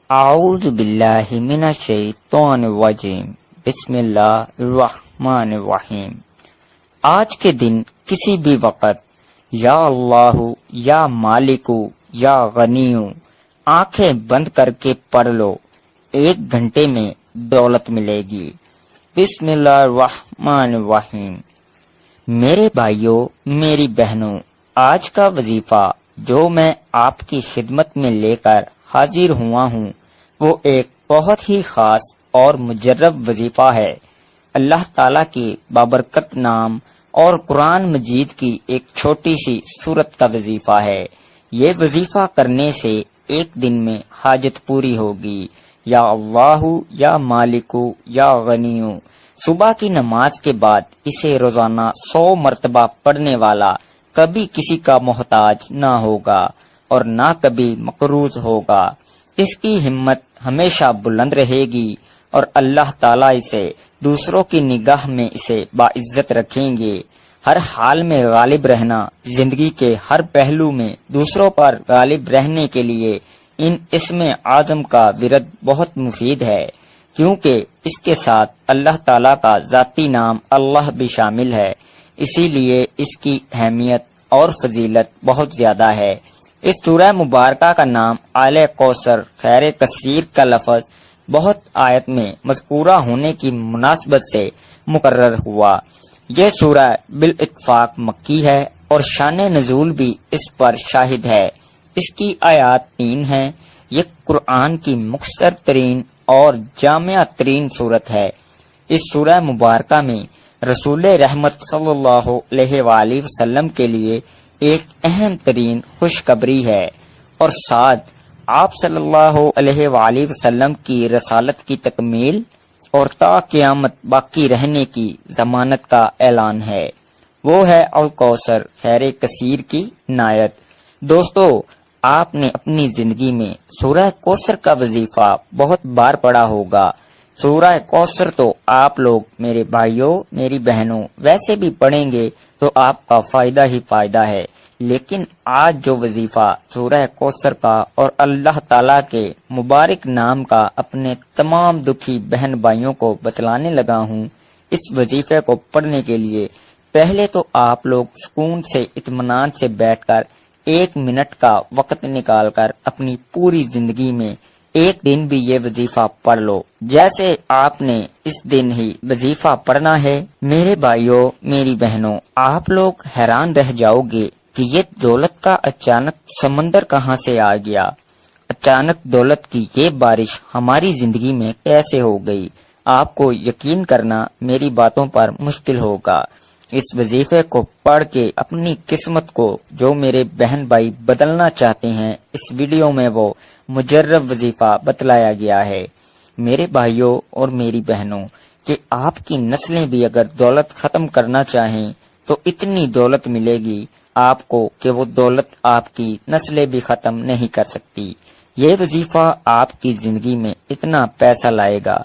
اعوذ باللہ من الشیطان الرجیم بسم اللہ الرحمن الرحیم۔ آج کے دن کسی بھی وقت یا اللہ یا مالکو یا غنیو آنکھیں بند کر کے پڑھ لو، 1 گھنٹے میں دولت ملے گی۔ بسم اللہ الرحمن الرحیم۔ میرے بھائیوں، میری بہنوں، آج کا وظیفہ جو میں آپ کی خدمت میں لے کر حاضر ہوا ہوں وہ ایک بہت ہی خاص اور مجرب وظیفہ ہے۔ اللہ تعالیٰ کی بابرکت نام اور قرآن مجید کی ایک چھوٹی سی سورت کا وظیفہ ہے۔ یہ وظیفہ کرنے سے 1 دن میں حاجت پوری ہوگی۔ یا اللہ یا مالکو یا غنیو۔ صبح کی نماز کے بعد اسے روزانہ 100 مرتبہ پڑھنے والا کبھی کسی کا محتاج نہ ہوگا اور نہ کبھی مقروض ہوگا۔ اس کی ہمت ہمیشہ بلند رہے گی اور اللہ تعالیٰ اسے دوسروں کی نگاہ میں اسے باعزت رکھیں گے۔ ہر حال میں غالب رہنا، زندگی کے ہر پہلو میں دوسروں پر غالب رہنے کے لیے ان اسم اعظم کا ورد بہت مفید ہے، کیونکہ اس کے ساتھ اللہ تعالیٰ کا ذاتی نام اللہ بھی شامل ہے، اسی لیے اس کی اہمیت اور فضیلت بہت زیادہ ہے۔ اس سورہ مبارکہ کا نام آل کوثر خیر کثیر کا لفظ بہت آیت میں مذکورہ ہونے کی مناسبت سے مقرر ہوا۔ یہ سورہ بالاتفاق مکی ہے اور شان نزول بھی اس پر شاہد ہے۔ اس کی آیات 3 ہیں۔ یہ قرآن کی مختصر ترین اور جامع ترین سورت ہے۔ اس سورہ مبارکہ میں رسول رحمت صلی اللہ علیہ وآلہ وسلم کے لیے ایک اہم ترین خوشخبری ہے اور ساتھ آپ صلی اللہ علیہ وآلہ وسلم کی رسالت کی تکمیل اور تا قیامت باقی رہنے کی ضمانت کا اعلان ہے۔ وہ ہے الکوثر خیر کثیر کی نایت۔ دوستو، آپ نے اپنی زندگی میں سورہ کوثر کا وظیفہ بہت بار پڑھا ہوگا۔ سورہ کوثر تو آپ لوگ، میرے بھائیوں، میری بہنوں، ویسے بھی پڑھیں گے تو آپ کا فائدہ ہی فائدہ ہے، لیکن آج جو وظیفہ سورہ کوثر کا اور اللہ تعالیٰ کے مبارک نام کا اپنے تمام دکھی بہن بھائیوں کو بتلانے لگا ہوں، اس وظیفے کو پڑھنے کے لیے پہلے تو آپ لوگ سکون سے اطمینان سے بیٹھ کر 1 منٹ کا وقت نکال کر اپنی پوری زندگی میں 1 دن بھی یہ وظیفہ پڑھ لو، جیسے آپ نے اس دن ہی وظیفہ پڑھنا ہے۔ میرے بھائیوں، میری بہنوں، آپ لوگ حیران رہ جاؤ گے کہ یہ دولت کا اچانک سمندر کہاں سے آ گیا، اچانک دولت کی یہ بارش ہماری زندگی میں کیسے ہو گئی۔ آپ کو یقین کرنا میری باتوں پر مشکل ہوگا۔ اس وظیفے کو پڑھ کے اپنی قسمت کو جو میرے بہن بھائی بدلنا چاہتے ہیں، اس ویڈیو میں وہ مجرب وظیفہ بتلایا گیا ہے۔ میرے بھائیوں اور میری بہنوں، کہ آپ کی نسلیں بھی اگر دولت ختم کرنا چاہیں تو اتنی دولت ملے گی آپ کو کہ وہ دولت آپ کی نسلیں بھی ختم نہیں کر سکتی۔ یہ وظیفہ آپ کی زندگی میں اتنا پیسہ لائے گا۔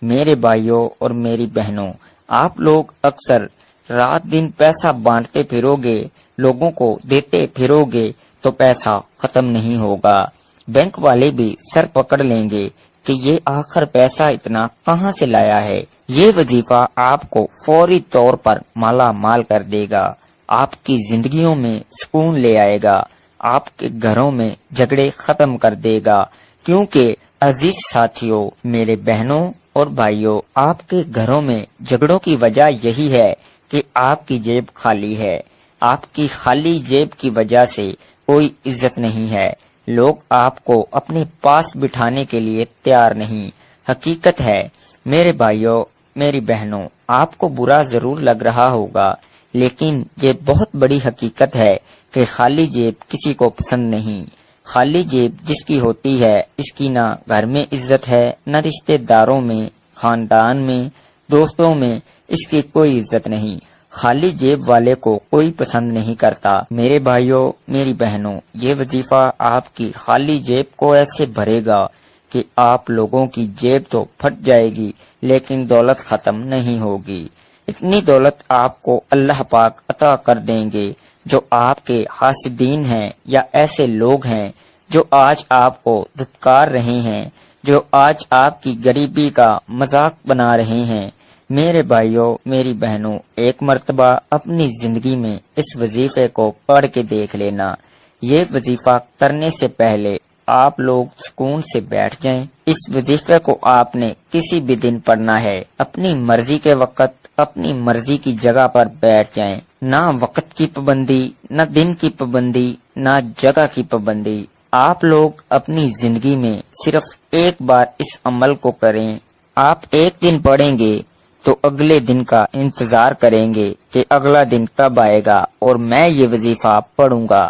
میرے بھائیوں اور میری بہنوں، آپ لوگ اکثر رات دن پیسہ بانٹتے پھرو گے، لوگوں کو دیتے پھرو گے تو پیسہ ختم نہیں ہوگا۔ بینک والے بھی سر پکڑ لیں گے کہ یہ آخر پیسہ اتنا کہاں سے لایا ہے۔ یہ وظیفہ آپ کو فوری طور پر مالا مال کر دے گا، آپ کی زندگیوں میں سکون لے آئے گا، آپ کے گھروں میں جھگڑے ختم کر دے گا، کیونکہ عزیز ساتھیوں، میرے بہنوں اور بھائیوں، آپ کے گھروں میں جھگڑوں کی وجہ یہی ہے کہ آپ کی جیب خالی ہے۔ آپ کی خالی جیب کی وجہ سے کوئی عزت نہیں ہے، لوگ آپ کو اپنے پاس بٹھانے کے لیے تیار نہیں۔ حقیقت ہے میرے بھائیوں، میری بہنوں، آپ کو برا ضرور لگ رہا ہوگا، لیکن یہ بہت بڑی حقیقت ہے کہ خالی جیب کسی کو پسند نہیں۔ خالی جیب جس کی ہوتی ہے، اس کی نہ گھر میں عزت ہے، نہ رشتہ داروں میں، خاندان میں، دوستوں میں اس کی کوئی عزت نہیں۔ خالی جیب والے کو کوئی پسند نہیں کرتا۔ میرے بھائیوں، میری بہنوں، یہ وظیفہ آپ کی خالی جیب کو ایسے بھرے گا کہ آپ لوگوں کی جیب تو پھٹ جائے گی لیکن دولت ختم نہیں ہوگی۔ اتنی دولت آپ کو اللہ پاک عطا کر دیں گے جو آپ کے حاسدین ہیں یا ایسے لوگ ہیں جو آج آپ کو دھتکار رہے ہیں، جو آج آپ کی غریبی کا مذاق بنا رہے ہیں۔ میرے بھائیوں، میری بہنوں، ایک مرتبہ اپنی زندگی میں اس وظیفے کو پڑھ کے دیکھ لینا۔ یہ وظیفہ کرنے سے پہلے آپ لوگ سکون سے بیٹھ جائیں۔ اس وظیفے کو آپ نے کسی بھی دن پڑھنا ہے، اپنی مرضی کے وقت، اپنی مرضی کی جگہ پر بیٹھ جائیں۔ نہ وقت کی پابندی، نہ دن کی پابندی، نہ جگہ کی پابندی۔ آپ لوگ اپنی زندگی میں صرف ایک بار اس عمل کو کریں۔ آپ ایک دن پڑھیں گے تو اگلے دن کا انتظار کریں گے کہ اگلا دن کب آئے گا اور میں یہ وظیفہ پڑھوں گا،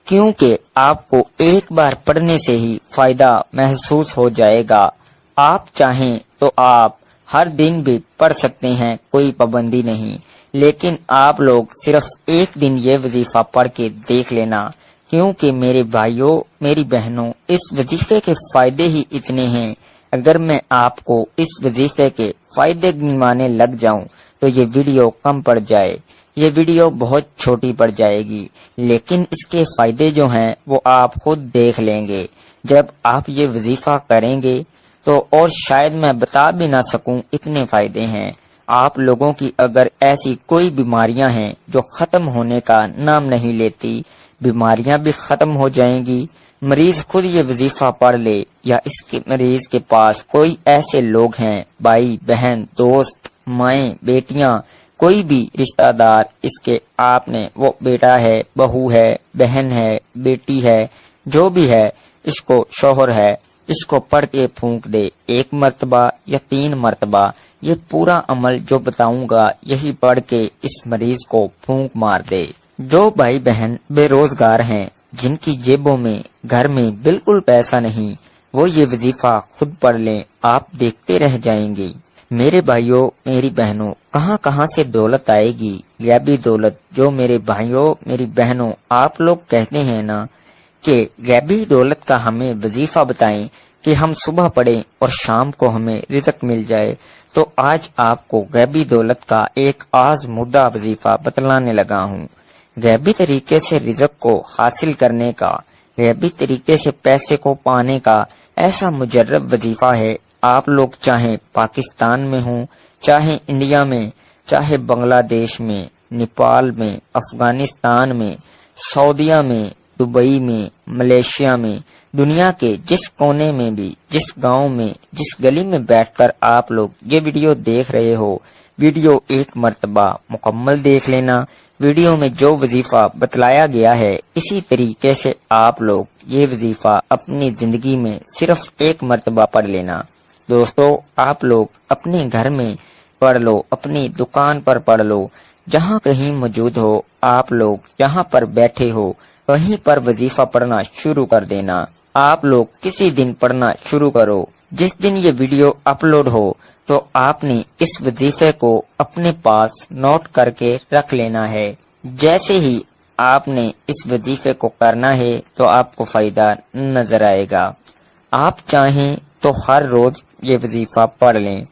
کیونکہ آپ کو ایک بار پڑھنے سے ہی فائدہ محسوس ہو جائے گا۔ آپ چاہیں تو آپ ہر دن بھی پڑھ سکتے ہیں، کوئی پابندی نہیں، لیکن آپ لوگ صرف ایک دن یہ وظیفہ پڑھ کے دیکھ لینا، کیونکہ میرے بھائیوں، میری بہنوں، اس وظیفے کے فائدے ہی اتنے ہیں۔ اگر میں آپ کو اس وظیفے کے فائدے گنوانے لگ جاؤں تو یہ ویڈیو کم پڑ جائے، یہ ویڈیو بہت چھوٹی پڑ جائے گی، لیکن اس کے فائدے جو ہیں وہ آپ خود دیکھ لیں گے جب آپ یہ وظیفہ کریں گے تو، اور شاید میں بتا بھی نہ سکوں اتنے فائدے ہیں۔ آپ لوگوں کی اگر ایسی کوئی بیماریاں ہیں جو ختم ہونے کا نام نہیں لیتی، بیماریاں بھی ختم ہو جائیں گی۔ مریض خود یہ وظیفہ پڑھ لے یا اس کے مریض کے پاس کوئی ایسے لوگ ہیں، بھائی بہن، دوست، مائیں، بیٹیاں، کوئی بھی رشتہ دار، اس کے آپ نے وہ بیٹا ہے، بہو ہے، بہن ہے، بیٹی ہے، جو بھی ہے، اس کو شوہر ہے، اس کو پڑھ کے پھونک دے، ایک مرتبہ یا 3 مرتبہ۔ یہ پورا عمل جو بتاؤں گا یہی پڑھ کے اس مریض کو پھونک مار دے۔ جو بھائی بہن بے روزگار ہیں، جن کی جیبوں میں گھر میں بالکل پیسہ نہیں، وہ یہ وظیفہ خود پڑھ لیں، آپ دیکھتے رہ جائیں گے۔ میرے بھائیوں، میری بہنوں، کہاں کہاں سے دولت آئے گی، غیبی دولت۔ جو میرے بھائیوں، میری بہنوں، آپ لوگ کہتے ہیں نا کہ غیبی دولت کا ہمیں وظیفہ بتائیں کہ ہم صبح پڑھیں اور شام کو ہمیں رزق مل جائے، تو آج آپ کو غیبی دولت کا ایک آزمودہ وظیفہ بتلانے لگا ہوں۔ غیبی طریقے سے رزق کو حاصل کرنے کا، غیبی طریقے سے پیسے کو پانے کا ایسا مجرب وظیفہ ہے۔ آپ لوگ چاہے پاکستان میں ہوں، چاہے انڈیا میں، چاہے بنگلہ دیش میں، نیپال میں، افغانستان میں، سعودیہ میں، دبئی میں، ملیشیا میں، دنیا کے جس کونے میں بھی، جس گاؤں میں، جس گلی میں بیٹھ کر آپ لوگ یہ ویڈیو دیکھ رہے ہو، ویڈیو ایک مرتبہ مکمل دیکھ لینا۔ ویڈیو میں جو وظیفہ بتلایا گیا ہے اسی طریقے سے آپ لوگ یہ وظیفہ اپنی زندگی میں صرف ایک مرتبہ پڑھ لینا۔ دوستو، آپ لوگ اپنے گھر میں پڑھ لو، اپنی دکان پر پڑھ لو، جہاں کہیں موجود ہو، آپ لوگ جہاں پر بیٹھے ہو وہیں پر وظیفہ پڑھنا شروع کر دینا۔ آپ لوگ کسی دن پڑھنا شروع کرو، جس دن یہ ویڈیو اپلوڈ ہو تو آپ نے اس وظیفے کو اپنے پاس نوٹ کر کے رکھ لینا ہے۔ جیسے ہی آپ نے اس وظیفے کو کرنا ہے تو آپ کو فائدہ نظر آئے گا۔ آپ چاہیں تو ہر روز یہ وظیفہ پڑھ لیں۔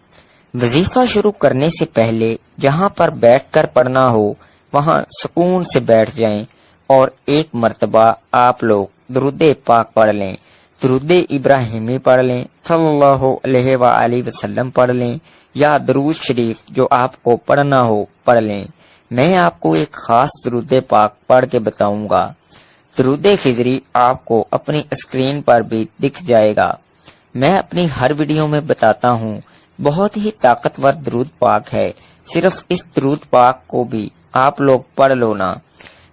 وظیفہ شروع کرنے سے پہلے جہاں پر بیٹھ کر پڑھنا ہو وہاں سکون سے بیٹھ جائیں اور ایک مرتبہ آپ لوگ درود پاک پڑھ لیں، درود ابراہیمی پڑھ لیں، صلی اللہ علیہ وآلہ وسلم پڑھ لیں، یا درود شریف جو آپ کو پڑھنا ہو پڑھ لیں۔ میں آپ کو ایک خاص درود پاک پڑھ کے بتاؤں گا۔ درود خضری آپ کو اپنی اسکرین پر بھی دکھ جائے گا۔ میں اپنی ہر ویڈیو میں بتاتا ہوں، بہت ہی طاقتور درود پاک ہے، صرف اس درود پاک کو بھی آپ لوگ پڑھ لو نا۔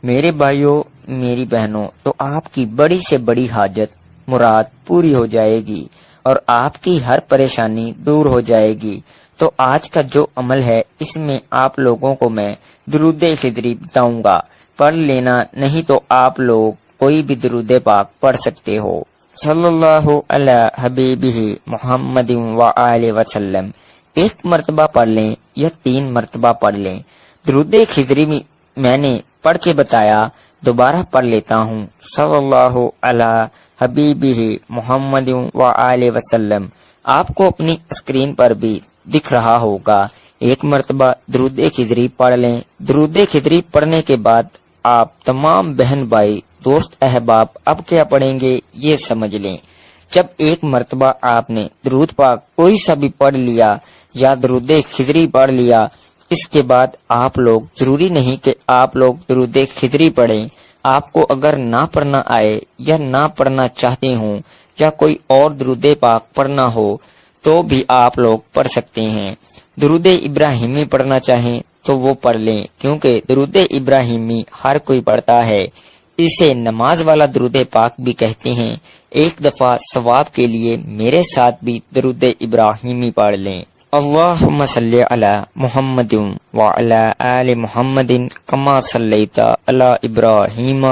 میرے بھائیوں، میری بہنوں، تو آپ کی بڑی سے بڑی حاجت مراد پوری ہو جائے گی اور آپ کی ہر پریشانی دور ہو جائے گی۔ تو آج کا جو عمل ہے اس میں آپ لوگوں کو میں درود خضری بتاؤں گا، پڑھ لینا، نہیں تو آپ لوگ کوئی بھی درود پاک پڑھ سکتے ہو۔ صلی اللہ علی حبیبہ محمد وآلہ وسلم، ایک مرتبہ پڑھ لیں یا 3 مرتبہ پڑھ لیں۔ درود خضری میں نے پڑھ کے بتایا، دوبارہ پڑھ لیتا ہوں۔ صلی اللہ علی حبیبہ محمد وآلہ وسلم، آپ کو اپنی اسکرین پر بھی دکھ رہا ہوگا۔ ایک مرتبہ درود خضری پڑھ لیں۔ درود خضری پڑھنے کے بعد آپ تمام بہن بھائی، دوست احباب اب کیا پڑھیں گے یہ سمجھ لیں۔ جب ایک مرتبہ آپ نے درود پاک کوئی سا بھی پڑھ لیا یا درود خضری پڑھ لیا، اس کے بعد آپ لوگ، ضروری نہیں کہ آپ لوگ درود خضری پڑھیں، آپ کو اگر نہ پڑھنا آئے یا نہ پڑھنا چاہتے ہوں یا کوئی اور درود پاک پڑھنا ہو تو بھی آپ لوگ پڑھ سکتے ہیں۔ درود ابراہیمی پڑھنا چاہیں تو وہ پڑھ لیں، کیونکہ درود ابراہیمی ہر کوئی پڑھتا ہے، اسے نماز والا درود پاک بھی کہتے ہیں۔ ایک دفعہ ثواب کے لیے میرے ساتھ بھی درود ابراہیمی پڑھ لیں۔ اللہم صلی علی محمد وعلی آل محمد کما صلیت علی ابراہیم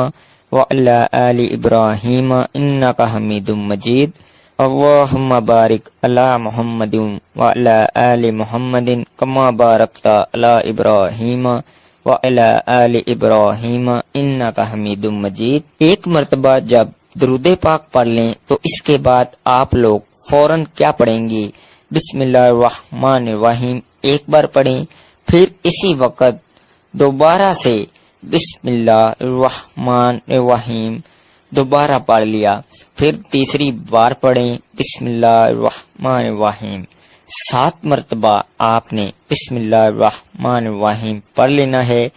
وعلی آل ابراہیم انک حمید مجید۔ اللہم بارک علی محمد وعلی آل محمد کما بارکت علی ابراہیم وعلی آل ابراہیم انک حمید مجید۔ ایک مرتبہ جب درود پاک پڑھ لیں تو اس کے بعد آپ لوگ فوراً کیا پڑھیں گے؟ بسم اللہ الرحمن الرحیم ایک بار پڑھیں، پھر اسی وقت دوبارہ سے بسم اللہ الرحمن الرحیم دوبارہ پڑھ لیا، پھر تیسری بار پڑھیں بسم اللہ الرحمن الرحیم۔ 7 مرتبہ آپ نے بسم اللہ الرحمن الرحیم پڑھ لینا ہے۔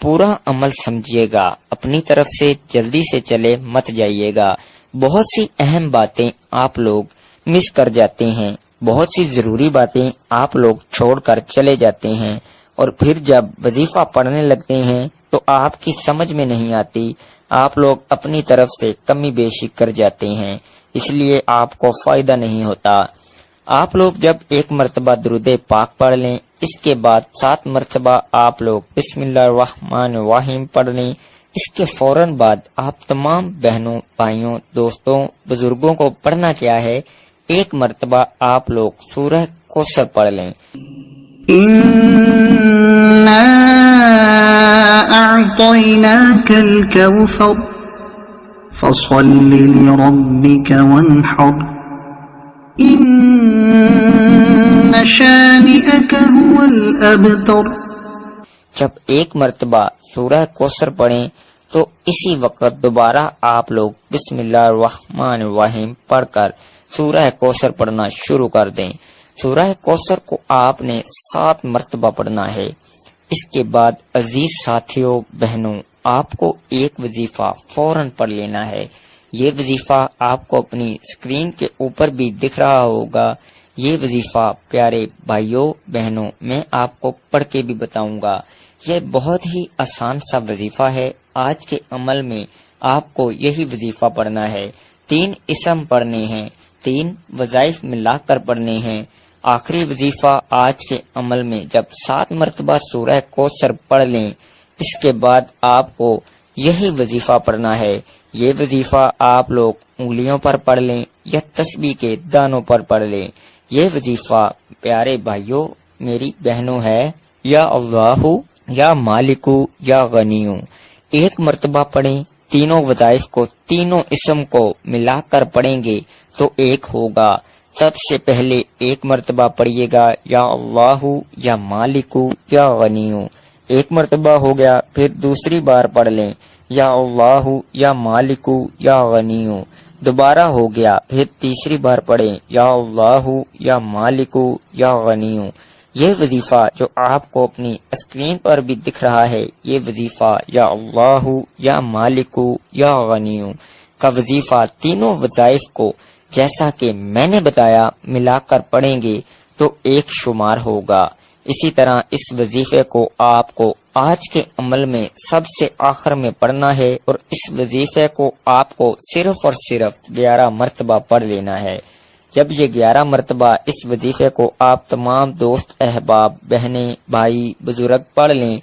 پورا عمل سمجھیے گا، اپنی طرف سے جلدی سے چلے مت جائیے گا۔ بہت سی اہم باتیں آپ لوگ مس کر جاتے ہیں، بہت سی ضروری باتیں آپ لوگ چھوڑ کر چلے جاتے ہیں، اور پھر جب وظیفہ پڑھنے لگتے ہیں تو آپ کی سمجھ میں نہیں آتی، آپ لوگ اپنی طرف سے کمی بیشی کر جاتے ہیں، اس لیے آپ کو فائدہ نہیں ہوتا۔ آپ لوگ جب ایک مرتبہ درود پاک پڑھ لیں، اس کے بعد 7 مرتبہ آپ لوگ بسم اللہ الرحمن الرحیم پڑھ لیں۔ اس کے فوراً بعد آپ تمام بہنوں، بھائیوں، دوستوں، بزرگوں کو پڑھنا کیا ہے، ایک مرتبہ آپ لوگ سورہ کوثر پڑھ لیں۔ إنا أعطيناك الكوثر فصل لربك وانحر إن شانئك هو الأبتر۔ جب ایک مرتبہ سورہ کوثر پڑھیں تو اسی وقت دوبارہ آپ لوگ بسم اللہ الرحمن الرحیم پڑھ کر سورہ کوثر پڑھنا شروع کر دیں۔ سورہ کوثر کو آپ نے 7 مرتبہ پڑھنا ہے۔ اس کے بعد عزیز ساتھیوں، بہنوں، آپ کو ایک وظیفہ فوراً پڑھ لینا ہے۔ یہ وظیفہ آپ کو اپنی اسکرین کے اوپر بھی دکھ رہا ہوگا۔ یہ وظیفہ پیارے بھائیوں، بہنوں، میں آپ کو پڑھ کے بھی بتاؤں گا۔ یہ بہت ہی آسان سا وظیفہ ہے۔ آج کے عمل میں آپ کو یہی وظیفہ پڑھنا ہے۔ 3 اسم پڑھنے ہیں، 3 وظائف ملا کر پڑھنے ہیں۔ آخری وظیفہ آج کے عمل میں جب 7 مرتبہ سورہ کوثر پڑھ لیں، اس کے بعد آپ کو یہی وظیفہ پڑھنا ہے۔ یہ وظیفہ آپ لوگ انگلیوں پر پڑھ لیں یا تسبیح کے دانوں پر پڑھ لیں۔ یہ وظیفہ پیارے بھائیوں، میری بہنوں ہے، یا اللہ یا مالکو یا غنیو، ایک مرتبہ پڑھیں۔ تینوں وظائف کو، تینوں اسم کو ملا کر پڑھیں گے تو ایک ہوگا۔ سب سے پہلے ایک مرتبہ پڑھیے گا یا اللہ یا مالکو یا غنیو، ایک مرتبہ ہو گیا، پھر دوسری بار پڑھ لیں یا اللہ یا مالکو یا غنیو، دوبارہ ہو گیا، پھر تیسری بار پڑھیں یا اللہ یا مالکو یا غنیو۔ یہ وظیفہ جو آپ کو اپنی اسکرین پر بھی دکھ رہا ہے، یہ وظیفہ یا اللہ یا مالکو یا غنیو کا وظیفہ، تینوں وظائف کو جیسا کہ میں نے بتایا ملا کر پڑھیں گے تو ایک شمار ہوگا۔ اسی طرح اس وظیفے کو آپ کو آج کے عمل میں سب سے آخر میں پڑھنا ہے، اور اس وظیفے کو آپ کو صرف اور صرف 11 مرتبہ پڑھ لینا ہے۔ جب یہ 11 مرتبہ اس وظیفے کو آپ تمام دوست، احباب، بہنیں، بھائی، بزرگ پڑھ لیں،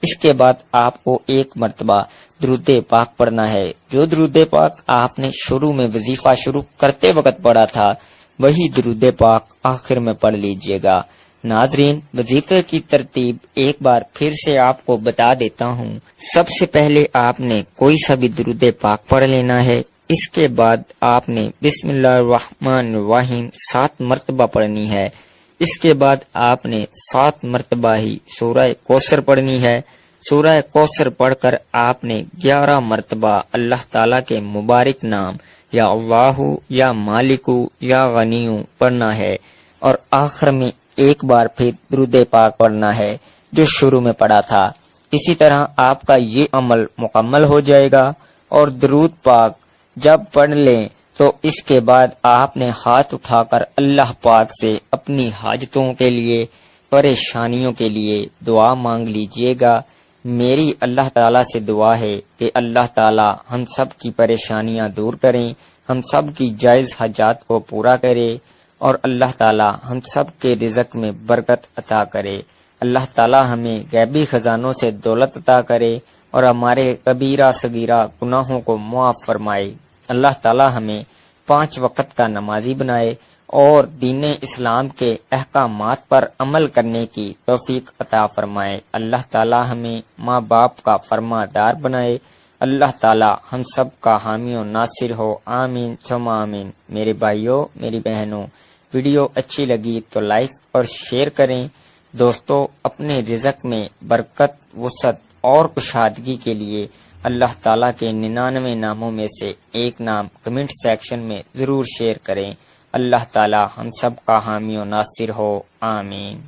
اس کے بعد آپ کو ایک مرتبہ درود پاک پڑھنا ہے۔ جو درود پاک آپ نے شروع میں وظیفہ شروع کرتے وقت پڑھا تھا، وہی درود پاک آخر میں پڑھ لیجئے گا۔ ناظرین، وظیفے کی ترتیب ایک بار پھر سے آپ کو بتا دیتا ہوں۔ سب سے پہلے آپ نے کوئی سا بھی درود پاک پڑھ لینا ہے۔ اس کے بعد آپ نے بسم اللہ الرحمن الرحیم 7 مرتبہ پڑھنی ہے۔ اس کے بعد آپ نے 7 مرتبہ ہی سورہ کوثر پڑھنی ہے۔ سورہ کوثر پڑھ کر آپ نے 11 مرتبہ اللہ تعالیٰ کے مبارک نام یا اللہ یا مالکو یا غنیو پڑھنا ہے، اور آخر میں ایک بار پھر درود پاک پڑھنا ہے جو شروع میں پڑھا تھا۔ اسی طرح آپ کا یہ عمل مکمل ہو جائے گا، اور درود پاک جب پڑھ لیں تو اس کے بعد آپ نے ہاتھ اٹھا کر اللہ پاک سے اپنی حاجتوں کے لیے، پریشانیوں کے لیے دعا مانگ لیجئے گا۔ میری اللہ تعالیٰ سے دعا ہے کہ اللہ تعالیٰ ہم سب کی پریشانیاں دور کریں، ہم سب کی جائز حاجات کو پورا کرے، اور اللہ تعالیٰ ہم سب کے رزق میں برکت عطا کرے۔ اللہ تعالیٰ ہمیں غیبی خزانوں سے دولت عطا کرے اور ہمارے کبیرہ صغیرہ گناہوں کو معاف فرمائے۔ اللہ تعالیٰ ہمیں 5 وقت کا نمازی بنائے اور دین اسلام کے احکامات پر عمل کرنے کی توفیق عطا فرمائے۔ اللہ تعالیٰ ہمیں ماں باپ کا فرما دار بنائے۔ اللہ تعالیٰ ہم سب کا حامی و ناصر ہو، آمین ثم آمین۔ میرے بھائیوں، میری بہنوں، ویڈیو اچھی لگی تو لائک اور شیئر کریں۔ دوستو، اپنے رزق میں برکت، وسعت اور کشادگی کے لیے اللہ تعالیٰ کے 99 ناموں میں سے ایک نام کمنٹ سیکشن میں ضرور شیئر کریں۔ اللہ تعالیٰ ہم سب کا حامی و ناصر ہو، آمین۔